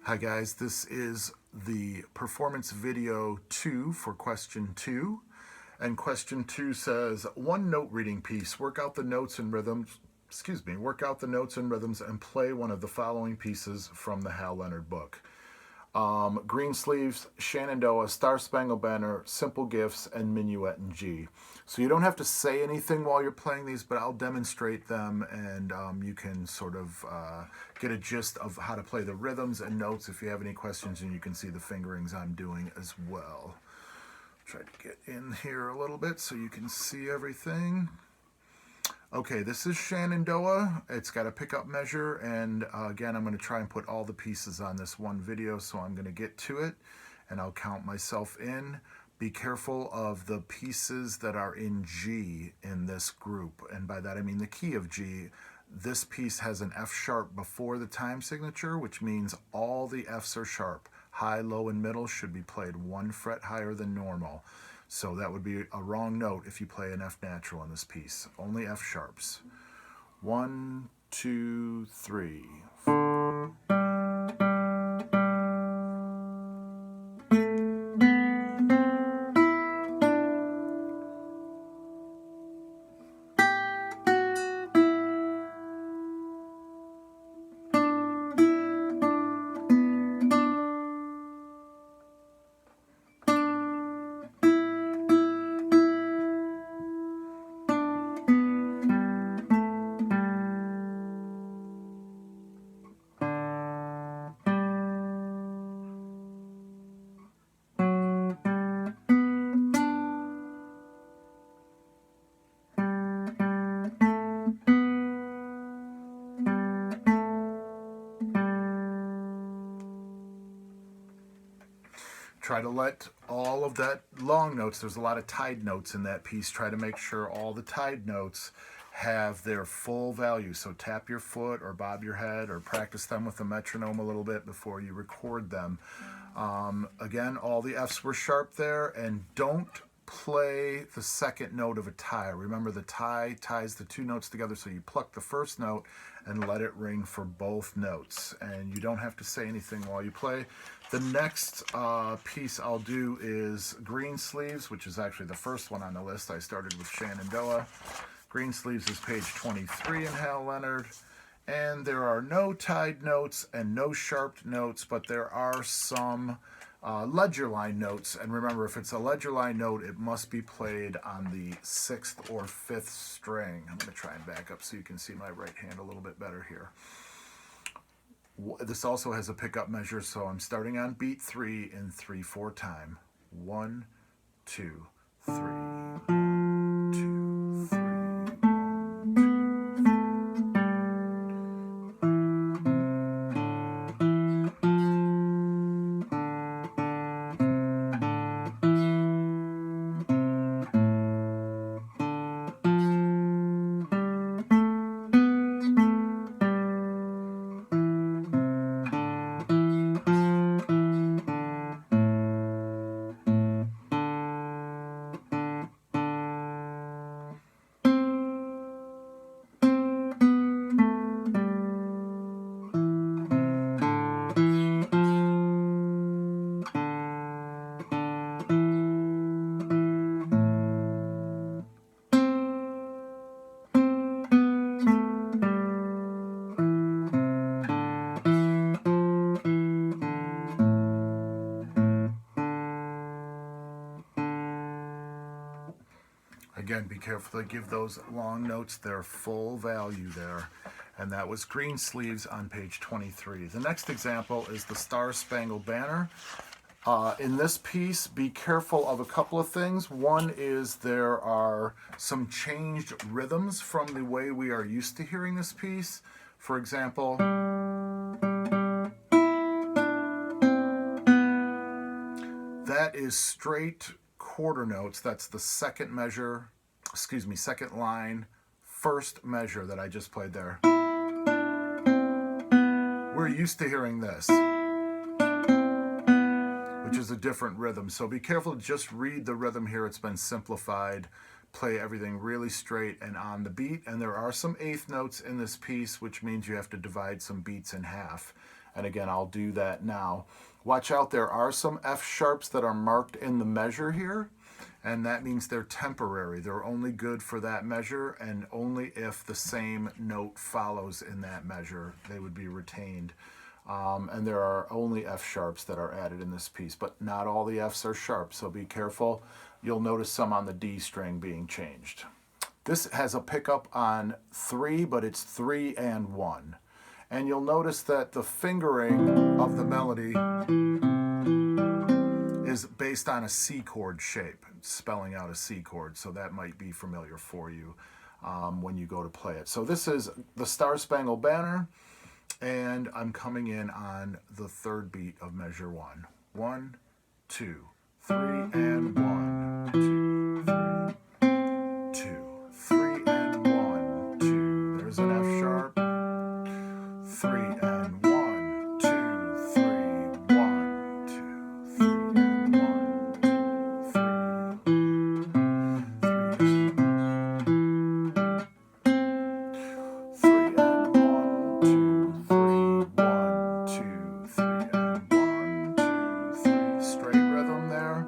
Hi guys, this is the performance video 2 for question 2. And question 2 says, one note reading piece, work out the notes and rhythms, and play one of the following pieces from the Hal Leonard book. Greensleeves, Shenandoah, Star Spangle Banner, Simple Gifts, and Minuet in G. So you don't have to say anything while you're playing these, but I'll demonstrate them, and you can sort of get a gist of how to play the rhythms and notes if you have any questions, and you can see the fingerings I'm doing as well. Try to get in here a little bit so you can see everything. Okay, this is Shenandoah. It's got a pickup measure, and again, I'm going to try and put all the pieces on this one video, so I'm going to get to it, and I'll count myself in. Be careful of the pieces that are in G in this group, and by that I mean the key of G. This piece has an F sharp before the time signature, which means all the Fs are sharp. High, low, and middle should be played 1 fret higher than normal. So that would be a wrong note if you play an F natural in this piece. Only F sharps. 1, 2, 3. Try to let all of that long notes, there's a lot of tied notes in that piece, try to make sure all the tied notes have their full value. So tap your foot or bob your head or practice them with a metronome a little bit before you record them. Again, all the Fs were sharp there, and don't play the second note of a tie. Remember, the tie ties the two notes together, so you pluck the first note and let it ring for both notes. And you don't have to say anything while you play. The next piece I'll do is Greensleeves, which is actually the first one on the list. I started with Shenandoah. Greensleeves is page 23 in Hal Leonard. And there are no tied notes and no sharped notes, but there are some ledger line notes. And remember, if it's a ledger line note, it must be played on the 6th or 5th string. I'm going to try and back up so you can see my right hand a little bit better here. This also has a pickup measure, so I'm starting on beat 3 in 3/4 time. 1, 2, 3. 1, 2, 3. Again, be careful to give those long notes their full value there. And that was Greensleeves on page 23. The next example is the Star Spangle Banner. In this piece, be careful of a couple of things. One is there are some changed rhythms from the way we are used to hearing this piece. For example, that is straight quarter notes. That's the second measure, second line, first measure that I just played there. We're used to hearing this, which is a different rhythm. So be careful to just read the rhythm here. It's been simplified. Play everything really straight and on the beat. And there are some eighth notes in this piece, which means you have to divide some beats in half. And again, I'll do that now. Watch out, there are some F sharps that are marked in the measure here, and that means they're temporary. They're only good for that measure, and only if the same note follows in that measure, they would be retained. And there are only F sharps that are added in this piece, but not all the Fs are sharp, so be careful. You'll notice some on the D string being changed. This has a pickup on 3, but it's 3 and 1. And you'll notice that the fingering of the melody is based on a C chord shape, spelling out a C chord, so that might be familiar for you when you go to play it. So this is the Star Spangle Banner, and I'm coming in on the third beat of measure 1. 1, 2, 3, and 1, 2, 3, 2, 3, and 1, 2. There's an F sharp. 3 and 1, 2, 3, 1, 2, 3, and 1, 2, 3, 3 and 1, 2, 3, 1, 2, 3 and 1, 2, 3. Straight rhythm there.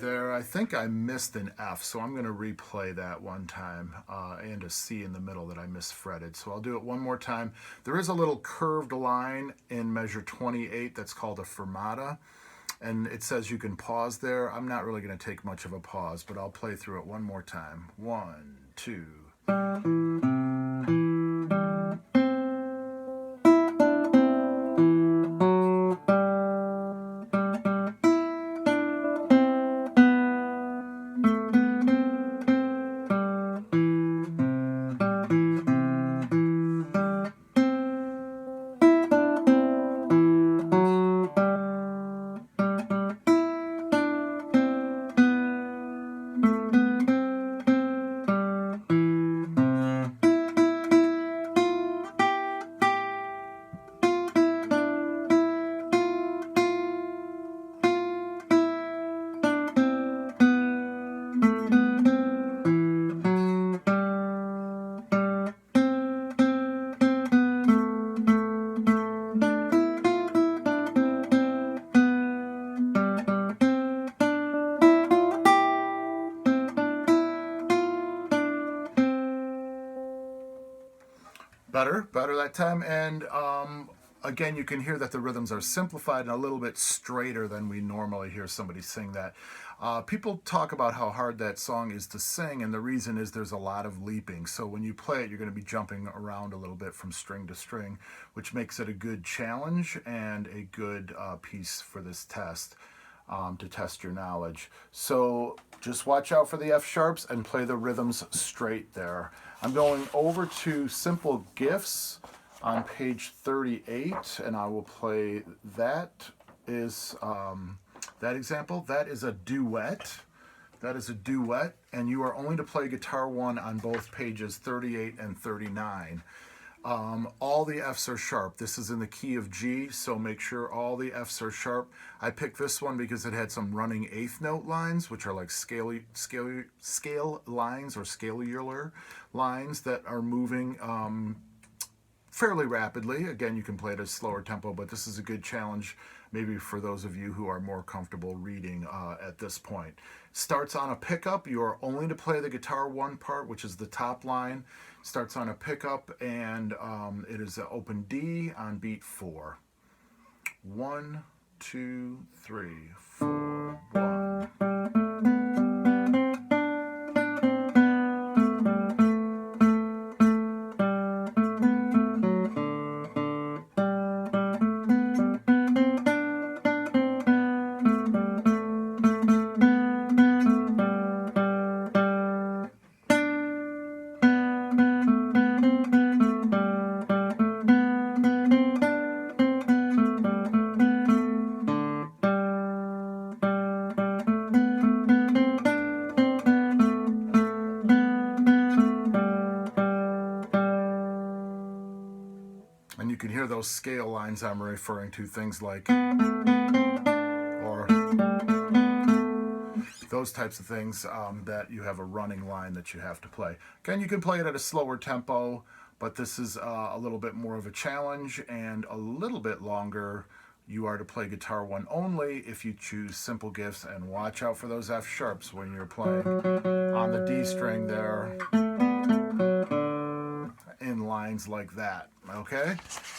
There, I think I missed an F, so I'm going to replay that one time, and a C in the middle that I misfretted. So I'll do it one more time. There is a little curved line in measure 28 that's called a fermata, and it says you can pause there. I'm not really going to take much of a pause, but I'll play through it one more time. 1, 2. Better that time. And again, you can hear that the rhythms are simplified and a little bit straighter than we normally hear somebody sing that. People talk about how hard that song is to sing, and the reason is there's a lot of leaping. So when you play it, you're going to be jumping around a little bit from string to string, which makes it a good challenge and a good piece for this test. To test your knowledge. So just watch out for the F sharps and play the rhythms straight there. I'm going over to Simple Gifts on page 38, and I will play that is that example. That is a duet. That is a duet, and you are only to play guitar 1 on both pages 38 and 39. All the Fs are sharp. This is in the key of G, so make sure all the Fs are sharp. I picked this one because it had some running eighth note lines, which are like scale lines or scalular lines that are moving fairly rapidly. Again, you can play at a slower tempo, but this is a good challenge maybe for those of you who are more comfortable reading at this point. Starts on a pickup. You are only to play the guitar 1 part, which is the top line. Starts on a pickup, and it is an open D on beat 4. 1, 2, 3, 4, 1. those scale lines I'm referring to, things like or those types of things that you have a running line that you have to play. Again, you can play it at a slower tempo, but this is a little bit more of a challenge and a little bit longer. You are to play guitar one only if you choose simple gifts, and watch out for those F sharps when you're playing on the D string there in lines like that, okay?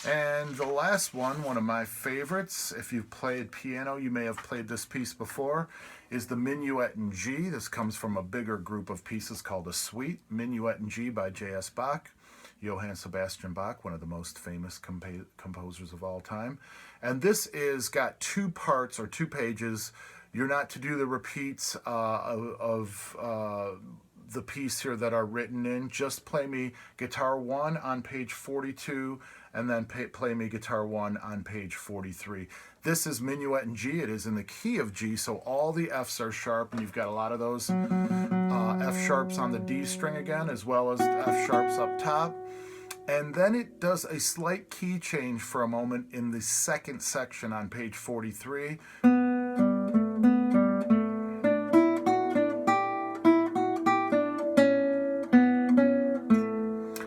And the last one of my favorites, if you've played piano, you may have played this piece before, is the Minuet in G. This comes from a bigger group of pieces called a suite. Minuet in G by J.S. Bach. Johann Sebastian Bach, one of the most famous composers of all time. And this is got two parts or two pages. You're not to do the repeats of the piece here that are written in. Just play me guitar 1 on page 42, and then play me guitar 1 on page 43. This is Minuet in G. It is in the key of G, so all the Fs are sharp, and you've got a lot of those F sharps on the D string again, as well as F sharps up top. And then it does a slight key change for a moment in the second section on page 43.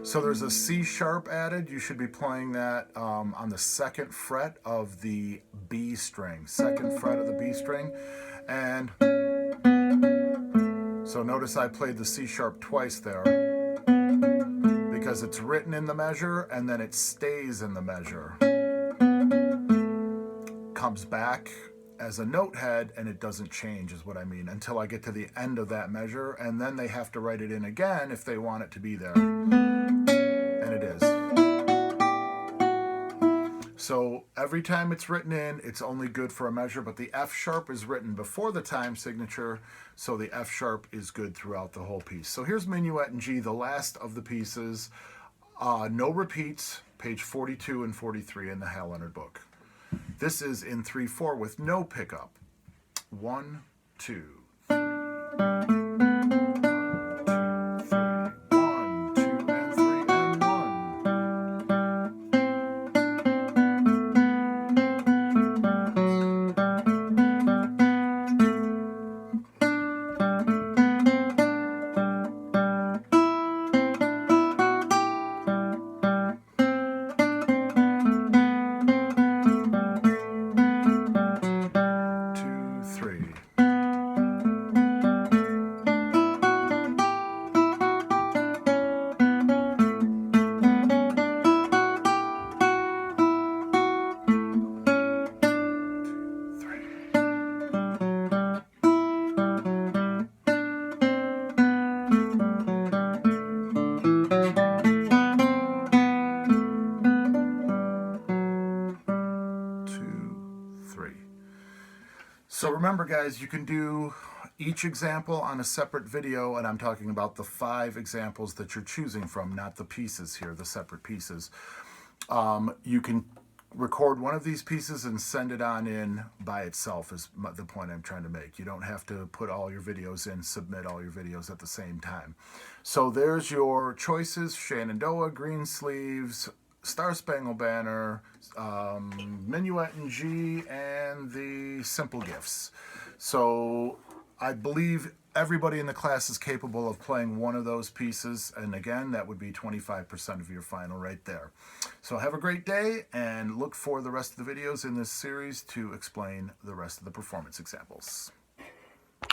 So there's a C sharp added. You should be playing that on the second fret of the B string. Second fret of the B string. And so notice I played the C sharp twice there, because it's written in the measure and then it stays in the measure. Comes back as a note head and it doesn't change, is what I mean, until I get to the end of that measure, and then they have to write it in again if they want it to be there. And it is. So every time it's written in, it's only good for a measure, but the F sharp is written before the time signature, so the F sharp is good throughout the whole piece. So here's Minuet in G, the last of the pieces. No repeats, page 42 and 43 in the Hal Leonard book. This is in 3/4 with no pickup. 1, 2, 3. 1, 2, 3, 1, 2, and 3, and 2, 3. So remember, guys, you can do each example on a separate video, and I'm talking about the 5 examples that you're choosing from, not the pieces here, the separate pieces. You can record one of these pieces and send it on in by itself, is the point I'm trying to make. You don't have to put all your videos in, submit all your videos at the same time. So there's your choices: Shenandoah, Greensleeves, Star Spangle Banner, Minuet in G, and the Simple Gifts. So I believe everybody in the class is capable of playing one of those pieces, and again, that would be 25% of your final right there. So have a great day, and look for the rest of the videos in this series to explain the rest of the performance examples.